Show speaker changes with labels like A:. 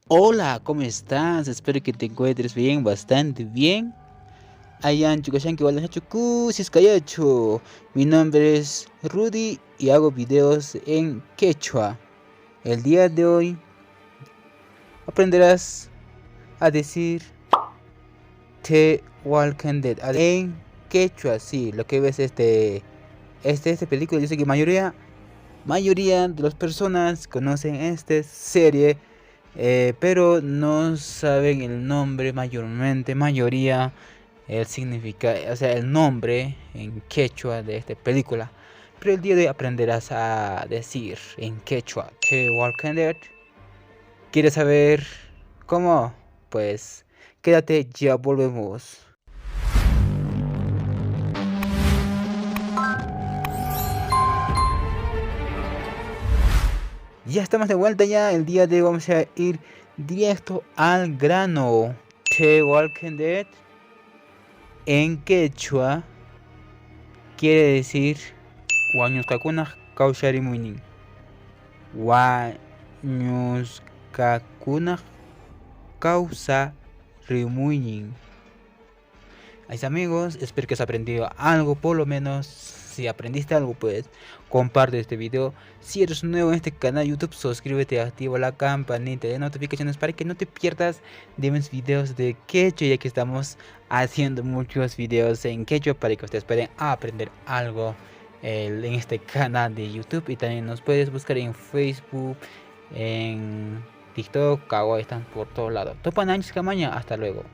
A: Hola, ¿cómo estás? Espero que te encuentres bien, bastante bien. Ayan chukashanki wala chuku siskayacho. Mi nombre es Rudy y hago videos en quechua. El día de hoy aprenderás a decir Te Walking Dead en quechua. Sí, lo que ves este película. Yo sé que mayoría de las personas conocen esta serie, pero no saben el nombre mayoría, el significado, o sea, el nombre en quechua de esta película. Pero el día de hoy aprenderás a decir en quechua The Walking Dead. ¿Quieres saber cómo? Pues quédate, ya volvemos. Ya estamos de vuelta ya. El día de hoy vamos a ir directo al grano. The Walking Dead en quechua quiere decir Wañuskakuna Kausharimuinin. Wañuskakuna Kausharimuinin. Ahí está, amigos, espero que has aprendido algo, por lo menos. Si aprendiste algo, pues comparte este video. Si eres nuevo en este canal YouTube, suscríbete, activa la campanita de notificaciones para que no te pierdas de mis videos de quechua, ya que estamos haciendo muchos videos en quechua para que ustedes puedan aprender algo en este canal de YouTube. Y también nos puedes buscar en Facebook, en TikTok, Kawaii, están por todos lados. Topan anchis, hasta luego.